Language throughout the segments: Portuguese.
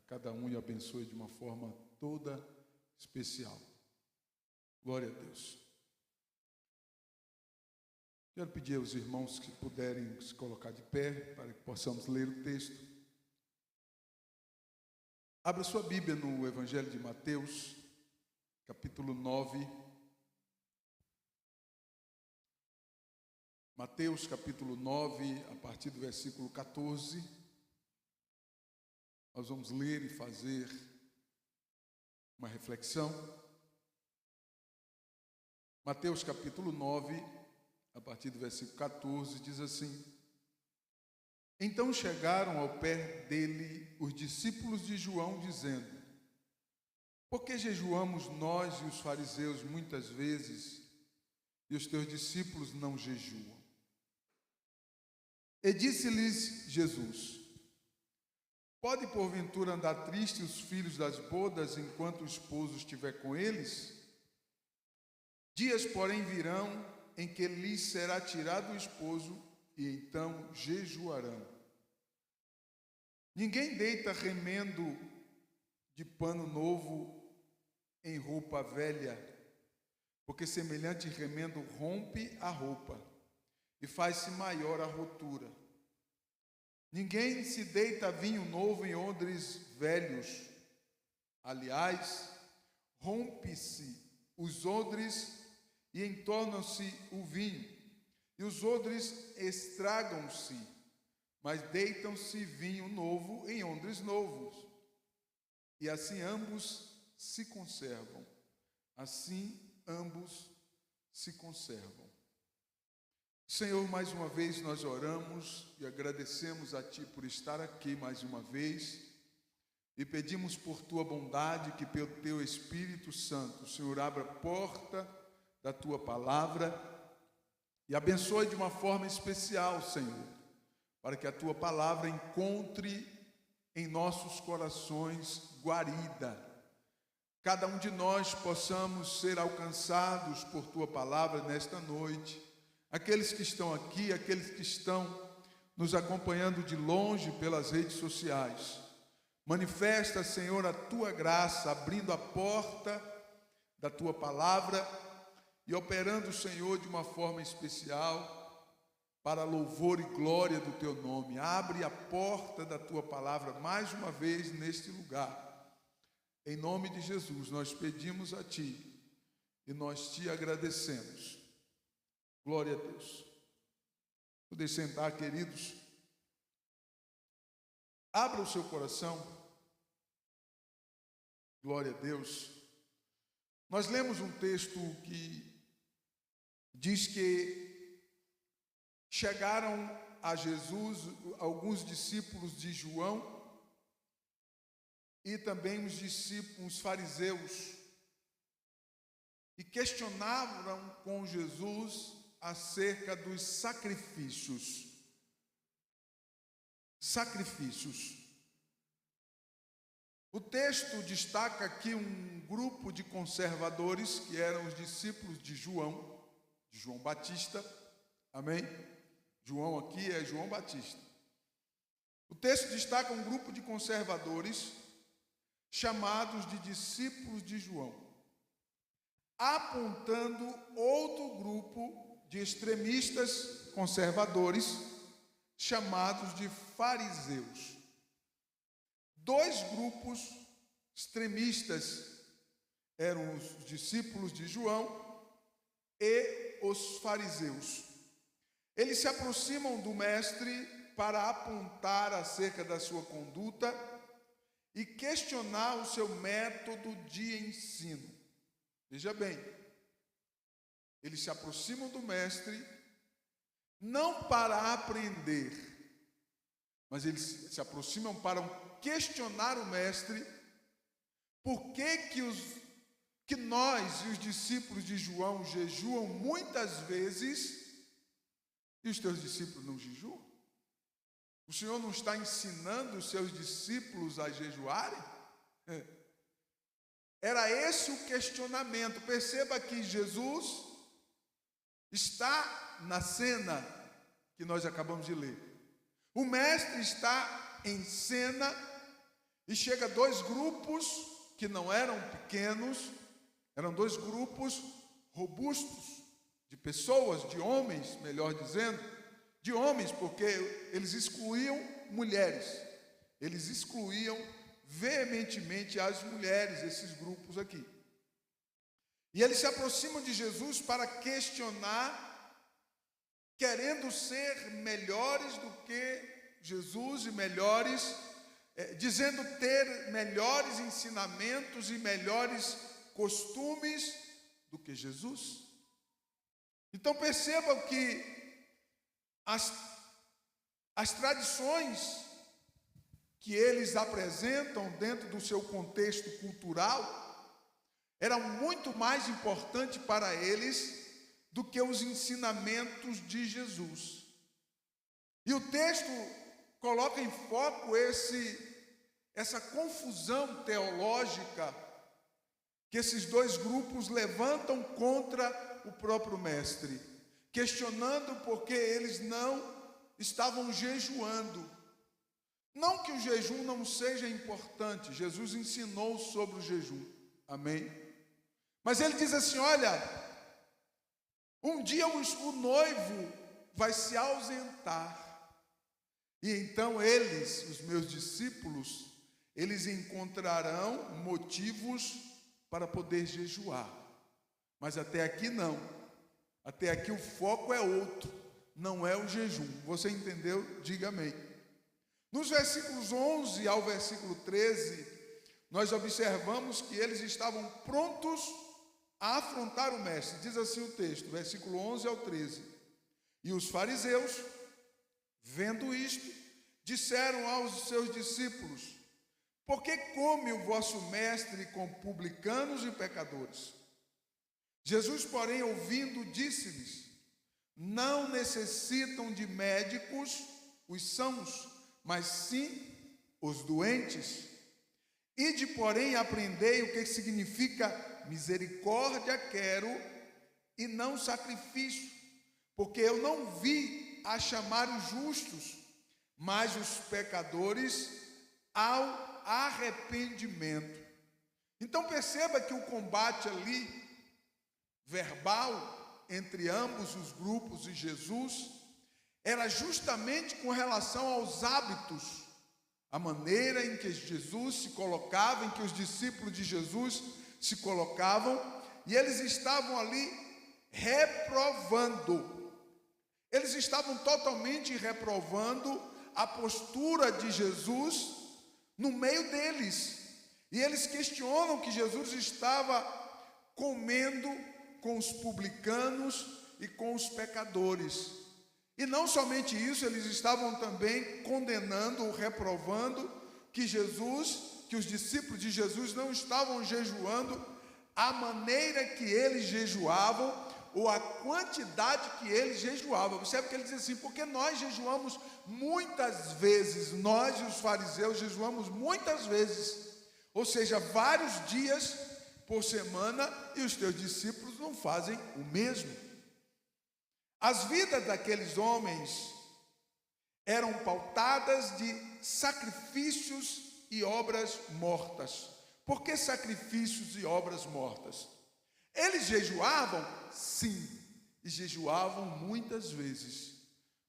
cada um e abençoe de uma forma toda especial. Glória a Deus. Quero pedir aos irmãos que puderem se colocar de pé para que possamos ler o texto. Abra sua Bíblia no Evangelho de Mateus, capítulo 9. Mateus, capítulo 9, a partir do versículo 14. Nós vamos ler e fazer uma reflexão. Mateus, capítulo 9, a partir do versículo 14, diz assim: Então chegaram ao pé dele os discípulos de João, dizendo: Por que jejuamos nós e os fariseus muitas vezes, e os teus discípulos não jejuam? E disse-lhes Jesus: Pode porventura andar triste os filhos das bodas enquanto o esposo estiver com eles? Dias, porém, virão em que lhes será tirado o esposo, e então jejuarão. Ninguém deita remendo de pano novo em roupa velha, porque semelhante remendo rompe a roupa e faz-se maior a rotura. Ninguém se deita vinho novo em odres velhos. Aliás, rompe-se os odres e entornam-se o vinho, e os odres estragam-se, mas deitam-se vinho novo em odres novos, e assim ambos se conservam. Assim ambos se conservam. Senhor, mais uma vez nós oramos e agradecemos a Ti por estar aqui mais uma vez e pedimos por Tua bondade que pelo Teu Espírito Santo, o Senhor abra a porta da Tua palavra e abençoe de uma forma especial, Senhor, para que a Tua palavra encontre em nossos corações guarida. Cada um de nós possamos ser alcançados por Tua palavra nesta noite. Aqueles que estão aqui, aqueles que estão nos acompanhando de longe pelas redes sociais. Manifesta, Senhor, a Tua graça, abrindo a porta da Tua palavra e operando, Senhor, de uma forma especial para louvor e glória do Teu nome. Abre a porta da Tua palavra mais uma vez neste lugar. Em nome de Jesus, nós pedimos a Ti e nós Te agradecemos. Glória a Deus. Poder sentar, queridos. Abra o seu coração. Glória a Deus. Nós lemos um texto que diz que chegaram a Jesus alguns discípulos de João e também os discípulos, os fariseus, e questionavam com Jesus acerca dos sacrifícios. O texto destaca aqui um grupo de conservadores, que eram os discípulos de João Batista. Amém? João aqui é João Batista. O texto destaca um grupo de conservadores, chamados de discípulos de João, apontando outro grupo de extremistas conservadores, chamados de fariseus. Dois grupos extremistas eram os discípulos de João e os fariseus. Eles se aproximam do mestre para apontar acerca da sua conduta e questionar o seu método de ensino. Veja bem, eles se aproximam do mestre não para aprender, mas eles se aproximam para questionar o mestre por que nós e os discípulos de João jejuam muitas vezes e os teus discípulos não jejuam? O Senhor não está ensinando os seus discípulos a jejuarem? Era esse o questionamento. Perceba que Jesus está na cena que nós acabamos de ler. O mestre está em cena e chega dois grupos que não eram pequenos, eram dois grupos robustos, de pessoas, de homens, melhor dizendo, de homens, porque eles excluíam mulheres, eles excluíam veementemente as mulheres, esses grupos aqui. E eles se aproximam de Jesus para questionar, querendo ser melhores do que Jesus e melhores, dizendo ter melhores ensinamentos e melhores costumes do que Jesus. Então percebam que as tradições que eles apresentam dentro do seu contexto cultural eram muito mais importantes para eles do que os ensinamentos de Jesus. E o texto coloca em foco essa confusão teológica que esses dois grupos levantam contra o próprio mestre, questionando porque eles não estavam jejuando. Não que o jejum não seja importante, Jesus ensinou sobre o jejum, amém? Mas ele diz assim, olha, um dia o noivo vai se ausentar, e então eles, os meus discípulos, eles encontrarão motivos para poder jejuar. Mas até aqui não. Até aqui o foco é outro, não é o jejum. Você entendeu? Diga amém. Nos versículos 11 ao versículo 13, nós observamos que eles estavam prontos a afrontar o mestre. Diz assim o texto, versículo 11 ao 13. E os fariseus, vendo isto, disseram aos seus discípulos: por que come o vosso mestre com publicanos e pecadores? Jesus, porém, ouvindo, disse-lhes: não necessitam de médicos os sãos, mas sim os doentes. Ide, porém, aprendei o que significa misericórdia quero e não sacrifício, porque eu não vi a chamar os justos, mas os pecadores ao arrependimento. Então perceba que o combate ali, verbal, entre ambos os grupos e Jesus, era justamente com relação aos hábitos, a maneira em que Jesus se colocava, em que os discípulos de Jesus se colocavam, e eles estavam ali reprovando. Eles estavam totalmente reprovando a postura de Jesus no meio deles. E eles questionam que Jesus estava comendo com os publicanos e com os pecadores. E não somente isso, eles estavam também condenando, reprovando que os discípulos de Jesus não estavam jejuando a maneira que eles jejuavam ou a quantidade que eles jejuavam. Observe que ele diz assim, porque nós jejuamos muitas vezes, nós e os fariseus jejuamos muitas vezes, ou seja, vários dias por semana, e os teus discípulos não fazem o mesmo. As vidas daqueles homens eram pautadas de sacrifícios e obras mortas. Por que sacrifícios e obras mortas? Eles jejuavam? Sim, e jejuavam muitas vezes,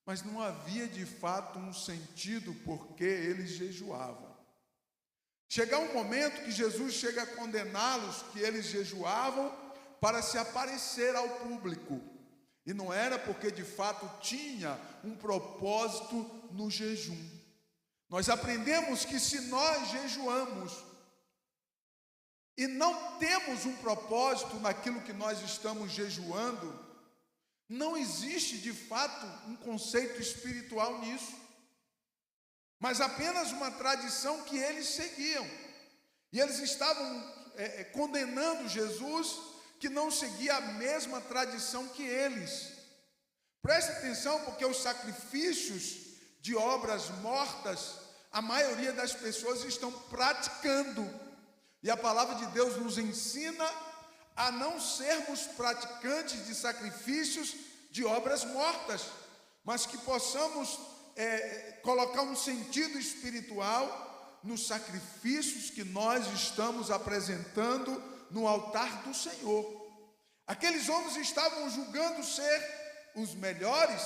mas não havia de fato um sentido por que eles jejuavam. Chega um momento que Jesus chega a condená-los, que eles jejuavam para se aparecer ao público. E não era porque de fato tinha um propósito no jejum. Nós aprendemos que se nós jejuamos e não temos um propósito naquilo que nós estamos jejuando, não existe de fato um conceito espiritual nisso, mas apenas uma tradição que eles seguiam. E eles estavam condenando Jesus, que não seguia a mesma tradição que eles. Preste atenção, porque os sacrifícios de obras mortas, a maioria das pessoas estão praticando. E a palavra de Deus nos ensina a não sermos praticantes de sacrifícios de obras mortas, mas que possamos colocar um sentido espiritual nos sacrifícios que nós estamos apresentando no altar do Senhor. Aqueles homens estavam julgando ser os melhores,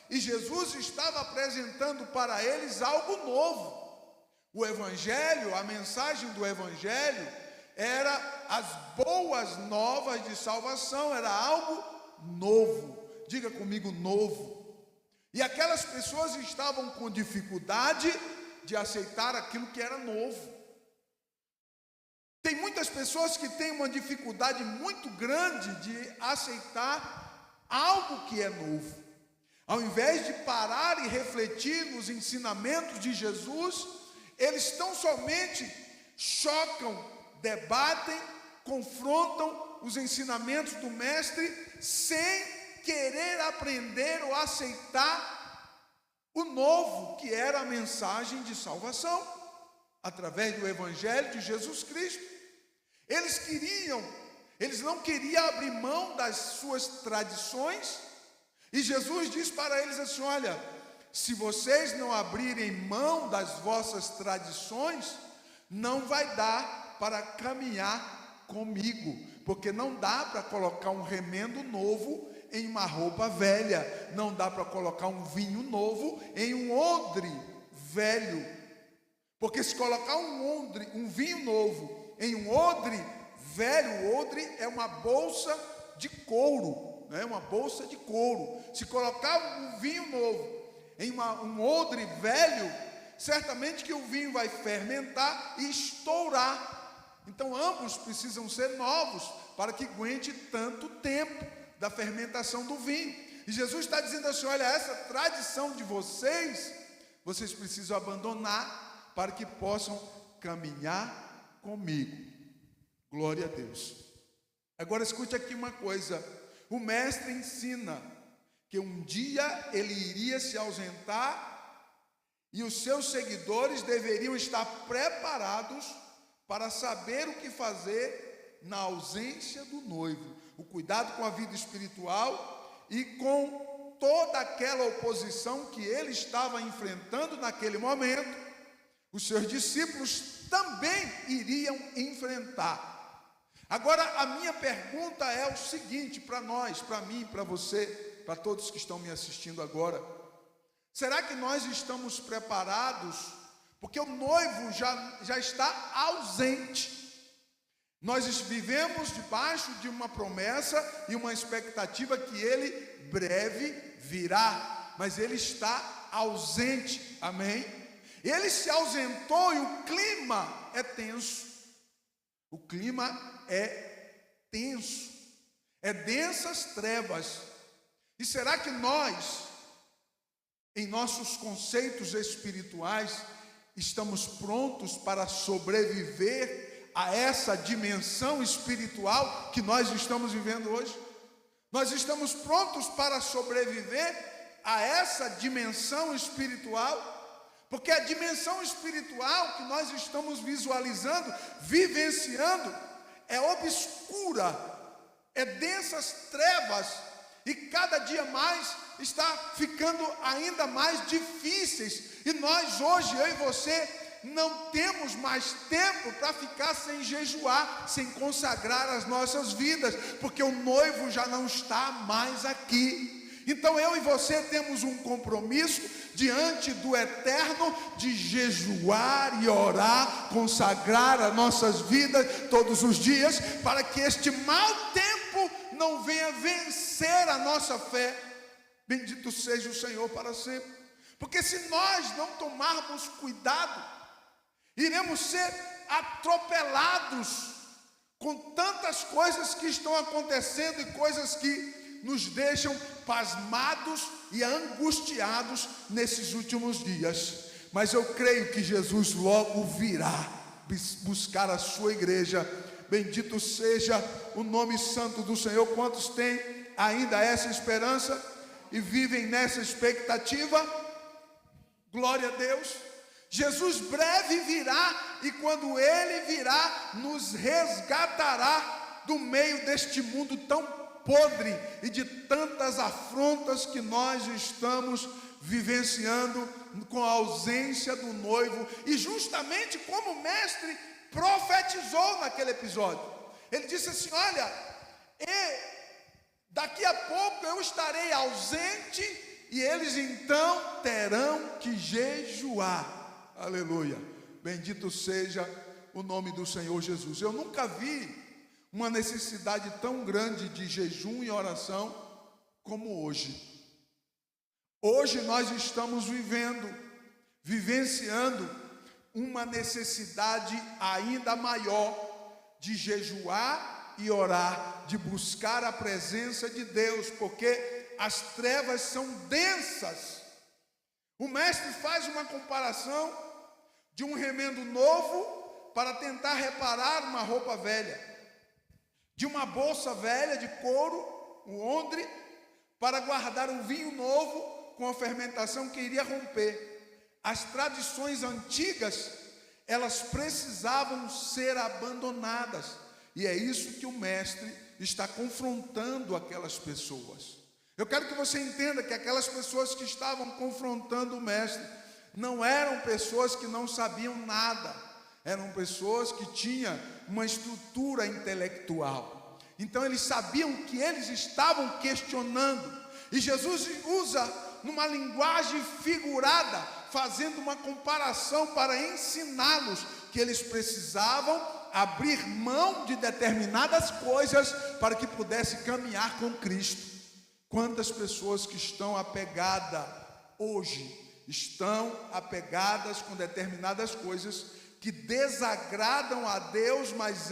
e Jesus estava apresentando para eles algo novo. O Evangelho, a mensagem do Evangelho, era as boas novas de salvação, era algo novo. Diga comigo, novo. E aquelas pessoas estavam com dificuldade de aceitar aquilo que era novo. Tem muitas pessoas que têm uma dificuldade muito grande de aceitar algo que é novo. Ao invés de parar e refletir nos ensinamentos de Jesus, eles tão somente chocam, debatem, confrontam os ensinamentos do Mestre sem querer aprender ou aceitar o novo, que era a mensagem de salvação, através do Evangelho de Jesus Cristo. Eles não queriam abrir mão das suas tradições, e Jesus diz para eles assim: olha, se vocês não abrirem mão das vossas tradições, não vai dar para caminhar comigo, porque não dá para colocar um remendo novo em uma roupa velha, não dá para colocar um vinho novo em um odre velho, porque se colocar um vinho novo em um odre velho, o odre é uma bolsa de couro, né? Uma bolsa de couro. Se colocar um vinho novo em um odre velho, certamente que o vinho vai fermentar e estourar. Então ambos precisam ser novos para que aguente tanto tempo da fermentação do vinho. E Jesus está dizendo assim: olha, essa tradição de vocês precisam abandonar para que possam caminhar comigo. Glória a Deus. Agora escute aqui uma coisa: o Mestre ensina que um dia ele iria se ausentar e os seus seguidores deveriam estar preparados para saber o que fazer na ausência do noivo. O cuidado com a vida espiritual e com toda aquela oposição que ele estava enfrentando naquele momento, os seus discípulos também iriam enfrentar. Agora, a minha pergunta é o seguinte para nós, para mim, para você, para todos que estão me assistindo agora: será que nós estamos preparados? Porque o noivo já está ausente. Nós vivemos debaixo de uma promessa e uma expectativa que ele breve virá, mas ele está ausente, amém? Ele se ausentou e o clima é tenso. O clima é tenso, é densas trevas. E será que nós, em nossos conceitos espirituais, estamos prontos para sobreviver a essa dimensão espiritual que nós estamos vivendo hoje? Nós estamos prontos para sobreviver a essa dimensão espiritual? Porque a dimensão espiritual que nós estamos visualizando, vivenciando, é obscura, é densas trevas, e cada dia mais está ficando ainda mais difíceis. E nós hoje, eu e você, não temos mais tempo para ficar sem jejuar, sem consagrar as nossas vidas, porque o noivo já não está mais aqui. Então eu e você temos um compromisso diante do Eterno de jejuar e orar, consagrar as nossas vidas todos os dias, para que este mau tempo não venha vencer a nossa fé. Bendito seja o Senhor para sempre. Porque se nós não tomarmos cuidado, iremos ser atropelados com tantas coisas que estão acontecendo e coisas que nos deixam pasmados e angustiados nesses últimos dias. Mas eu creio que Jesus logo virá buscar a sua igreja. Bendito seja o nome santo do Senhor. Quantos têm ainda essa esperança e vivem nessa expectativa? Glória a Deus. Jesus breve virá, e quando ele virá, nos resgatará do meio deste mundo tão podre e de tantas afrontas que nós estamos vivenciando com a ausência do noivo, e justamente como o mestre profetizou naquele episódio. Ele disse assim: olha, daqui a pouco eu estarei ausente, e eles então terão que jejuar. Aleluia, bendito seja o nome do Senhor Jesus. Eu nunca vi uma necessidade tão grande de jejum e oração como hoje. Hoje nós estamos vivenciando uma necessidade ainda maior de jejuar e orar, de buscar a presença de Deus, porque as trevas são densas. O mestre faz uma comparação de um remendo novo para tentar reparar uma roupa velha, de uma bolsa velha de couro, um odre, para guardar um vinho novo com a fermentação que iria romper. As tradições antigas, elas precisavam ser abandonadas, e é isso que o mestre está confrontando aquelas pessoas. Eu quero que você entenda que aquelas pessoas que estavam confrontando o mestre não eram pessoas que não sabiam nada, eram pessoas que tinham uma estrutura intelectual. Então eles sabiam que eles estavam questionando, e Jesus usa numa linguagem figurada, fazendo uma comparação para ensiná-los que eles precisavam abrir mão de determinadas coisas para que pudessem caminhar com Cristo. Quantas pessoas que estão apegadas hoje, estão apegadas com determinadas coisas que desagradam a Deus, mas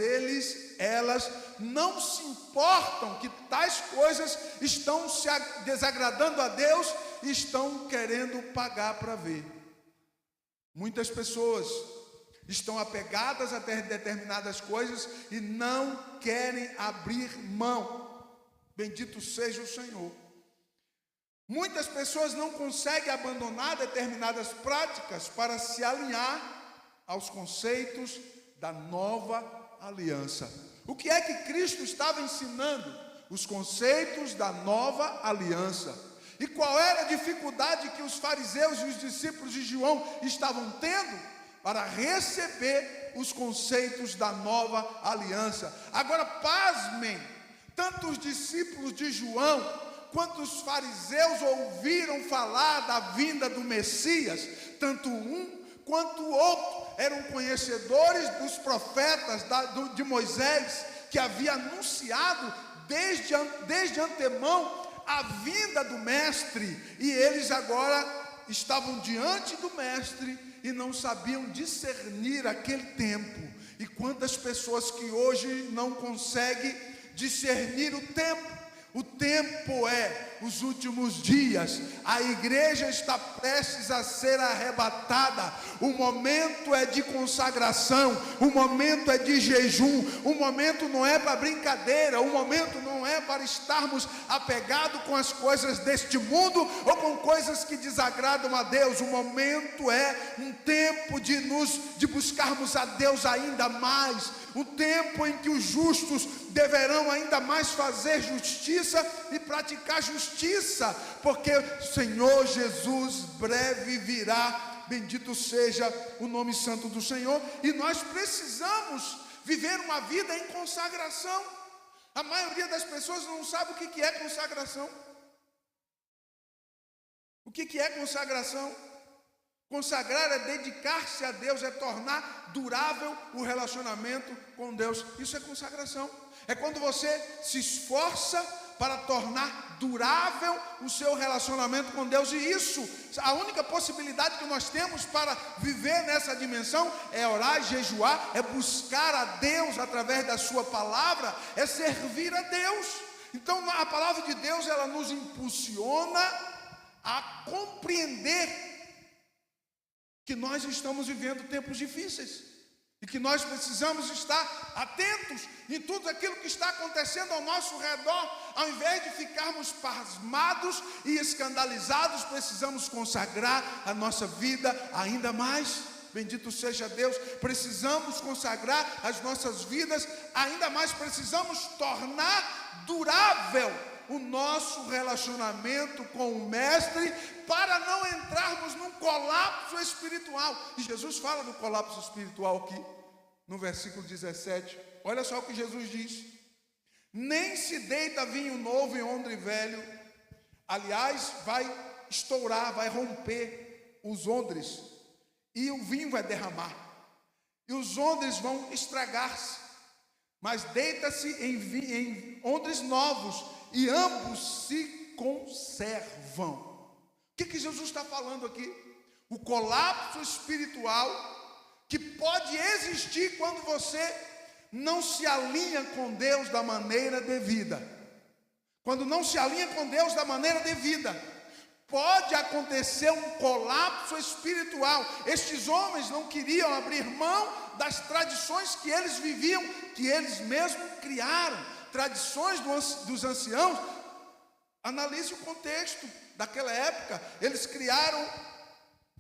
elas não se importam que tais coisas estão se desagradando a Deus e estão querendo pagar para ver. Muitas pessoas estão apegadas a determinadas coisas e não querem abrir mão. Bendito seja o Senhor. Muitas pessoas não conseguem abandonar determinadas práticas para se alinhar aos conceitos da nova aliança. O que é que Cristo estava ensinando? Os conceitos da nova aliança. E qual era a dificuldade que os fariseus e os discípulos de João estavam tendo para receber os conceitos da nova aliança? Agora, pasmem, tanto os discípulos de João quanto os fariseus ouviram falar da vinda do Messias, tanto um quanto o outro eram conhecedores dos profetas de Moisés, que havia anunciado desde antemão a vinda do mestre, e eles agora estavam diante do mestre e não sabiam discernir aquele tempo. E quantas pessoas que hoje não conseguem discernir o tempo? O tempo é os últimos dias, a igreja está prestes a ser arrebatada, o momento é de consagração, o momento é de jejum, o momento não é para brincadeira, o momento não é para estarmos apegados com as coisas deste mundo ou com coisas que desagradam a Deus. O momento é um tempo de buscarmos a Deus ainda mais, um tempo em que os justos deverão ainda mais fazer justiça e praticar justiça, porque o Senhor Jesus breve virá, bendito seja o nome santo do Senhor, e nós precisamos viver uma vida em consagração. A maioria das pessoas não sabe o que é consagração. O que é consagração? Consagrar é dedicar-se a Deus, é tornar durável o relacionamento com Deus. Isso é consagração. É quando você se esforça para tornar durável o seu relacionamento com Deus. E isso, a única possibilidade que nós temos para viver nessa dimensão é orar, jejuar, é buscar a Deus através da sua palavra, é servir a Deus. Então a palavra de Deus, ela nos impulsiona a compreender que nós estamos vivendo tempos difíceis e que nós precisamos estar atentos em tudo aquilo que está acontecendo ao nosso redor. Ao invés de ficarmos pasmados e escandalizados, precisamos consagrar a nossa vida ainda mais. Bendito seja Deus. Precisamos consagrar as nossas vidas ainda mais, precisamos tornar durável o nosso relacionamento com o Mestre, para não entrarmos num colapso espiritual. E Jesus fala do colapso espiritual aqui, no versículo 17. Olha só o que Jesus diz: nem se deita vinho novo em odre velho. Aliás, vai estourar, vai romper os odres, e o vinho vai derramar, e os odres vão estragar-se. Mas deita-se em odres novos, e ambos se conservam. O que Jesus está falando aqui? O colapso espiritual que pode existir quando você não se alinha com Deus da maneira devida. Quando não se alinha com Deus da maneira devida, pode acontecer um colapso espiritual. Estes homens não queriam abrir mão das tradições que eles viviam, que eles mesmos criaram, tradições dos anciãos. Analise o contexto daquela época. Eles criaram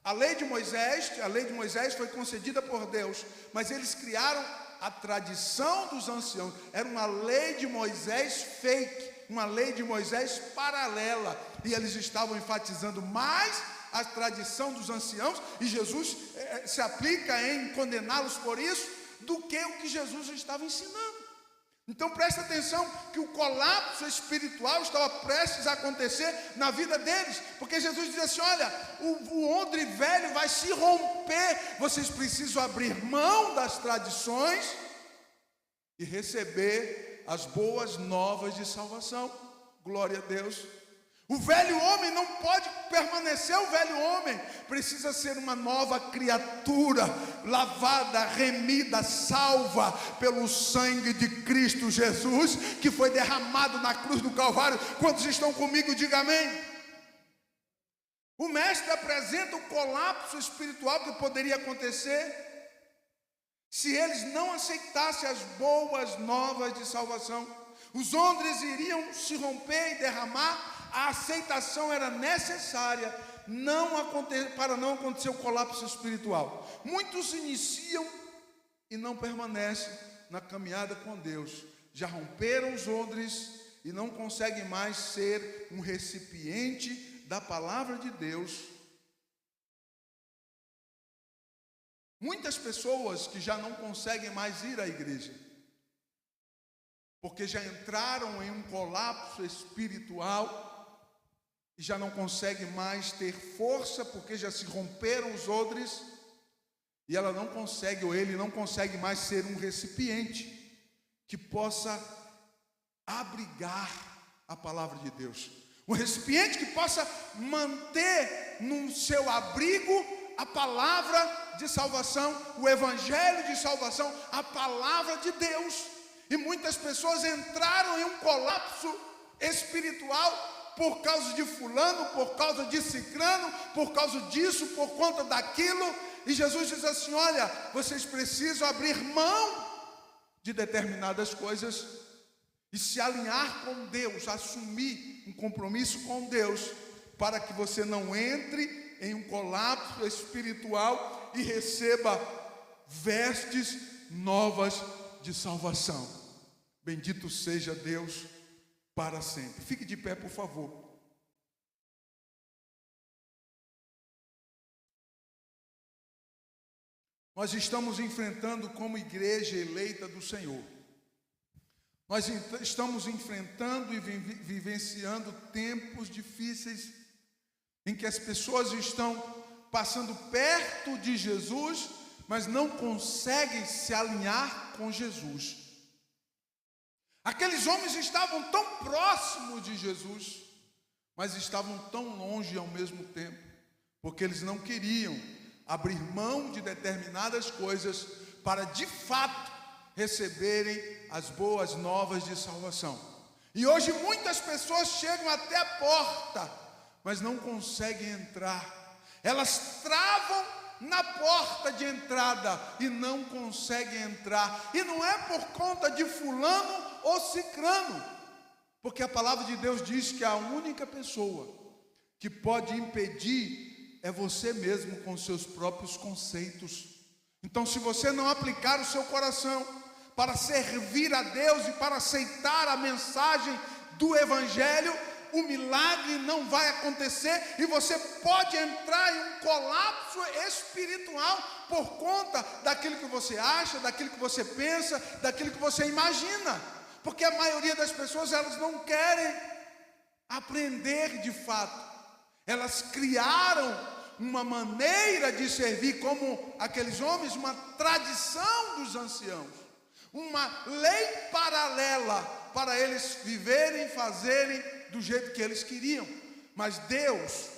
a lei de Moisés. A lei de Moisés foi concedida por Deus, mas eles criaram a tradição dos anciãos. Era uma lei de Moisés fake, uma lei de Moisés paralela, e eles estavam enfatizando mais a tradição dos anciãos, e Jesus se aplica em condená-los por isso, do que o que Jesus estava ensinando. Então presta atenção que o colapso espiritual estava prestes a acontecer na vida deles, porque Jesus diz assim: olha, o odre velho vai se romper, vocês precisam abrir mão das tradições e receber as boas novas de salvação. Glória a Deus. O velho homem não pode permanecer o velho homem, precisa ser uma nova criatura, lavada, remida, salva pelo sangue de Cristo Jesus, que foi derramado na cruz do Calvário. Quantos estão comigo? Diga amém. O mestre apresenta o colapso espiritual que poderia acontecer se eles não aceitassem as boas novas de salvação. Os odres iriam se romper e derramar. A aceitação era necessária para não acontecer o colapso espiritual. Muitos iniciam e não permanecem na caminhada com Deus. Já romperam os odres e não conseguem mais ser um recipiente da palavra de Deus. Muitas pessoas que já não conseguem mais ir à igreja, porque já entraram em um colapso espiritual e já não conseguem mais ter força, porque já se romperam os odres, e ela não consegue, ou ele não consegue mais ser um recipiente que possa abrigar a palavra de Deus, um recipiente que possa manter no seu abrigo a palavra de salvação, o evangelho de salvação, a palavra de Deus. E muitas pessoas entraram em um colapso espiritual por causa de fulano, por causa de cicrano, por causa disso, por conta daquilo. E Jesus diz assim: olha, vocês precisam abrir mão de determinadas coisas e se alinhar com Deus, assumir um compromisso com Deus, para que você não entre em um colapso espiritual e receba vestes novas de salvação. Bendito seja Deus para sempre. Fique de pé, por favor. Nós estamos enfrentando, como igreja eleita do Senhor, nós estamos enfrentando e vivenciando tempos difíceis, em que as pessoas estão passando perto de Jesus, mas não conseguem se alinhar com Jesus. Aqueles homens estavam tão próximos de Jesus, mas estavam tão longe ao mesmo tempo, porque eles não queriam abrir mão de determinadas coisas para de fato receberem as boas novas de salvação. E hoje muitas pessoas chegam até a porta, mas não conseguem entrar. Elas travam na porta de entrada e não conseguem entrar. E não é por conta de fulano ou cicrano, porque a palavra de Deus diz que a única pessoa que pode impedir é você mesmo, com seus próprios conceitos. Então, se você não aplicar o seu coração para servir a Deus e para aceitar a mensagem do Evangelho, o milagre não vai acontecer e você pode entrar em um colapso espiritual por conta daquilo que você acha, daquilo que você pensa, daquilo que você imagina, porque a maioria das pessoas, elas não querem aprender de fato. Elas criaram uma maneira de servir, como aqueles homens, uma tradição dos anciãos, uma lei paralela para eles viverem e fazerem do jeito que eles queriam. Mas Deus,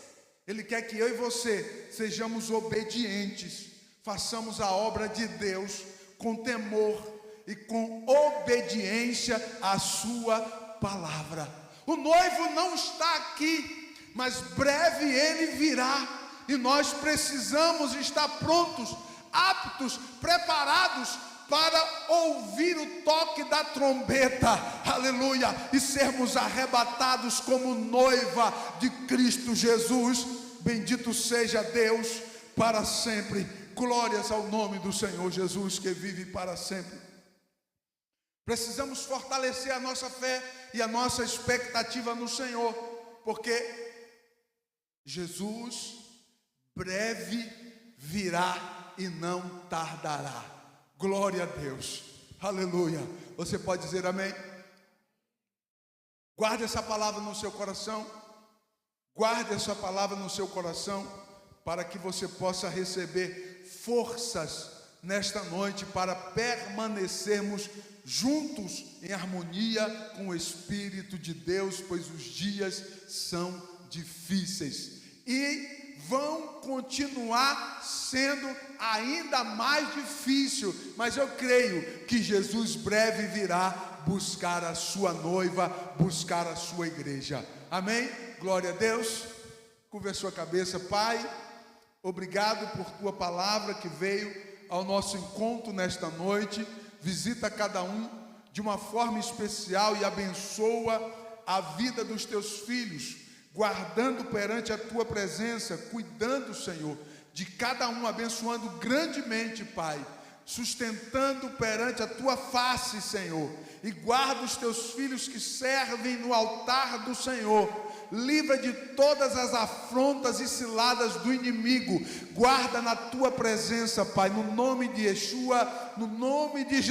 Ele quer que eu e você sejamos obedientes, façamos a obra de Deus com temor e com obediência à sua palavra. O noivo não está aqui, mas breve ele virá, e nós precisamos estar prontos, aptos, preparados para ouvir o toque da trombeta, aleluia, e sermos arrebatados como noiva de Cristo Jesus. Bendito seja Deus para sempre. Glórias ao nome do Senhor Jesus, que vive para sempre. Precisamos fortalecer a nossa fé e a nossa expectativa no Senhor, porque Jesus breve virá e não tardará. Glória a Deus, aleluia. Você pode dizer amém? Guarde essa palavra no seu coração, guarde essa palavra no seu coração, para que você possa receber forças nesta noite, para permanecermos juntos em harmonia com o Espírito de Deus, pois os dias são difíceis e vão continuar sendo ainda mais difícil, mas eu creio que Jesus breve virá buscar a sua noiva, buscar a sua igreja. Amém? Glória a Deus. Curva a sua cabeça. Pai, obrigado por tua palavra que veio ao nosso encontro nesta noite. Visita cada um de uma forma especial e abençoa a vida dos teus filhos, guardando perante a tua presença, cuidando, Senhor, de cada um, abençoando grandemente, Pai, sustentando perante a tua face, Senhor, e guarda os teus filhos que servem no altar do Senhor. Livra de todas as afrontas e ciladas do inimigo. Guarda na tua presença, Pai, no nome de Yeshua, no nome de Jesus.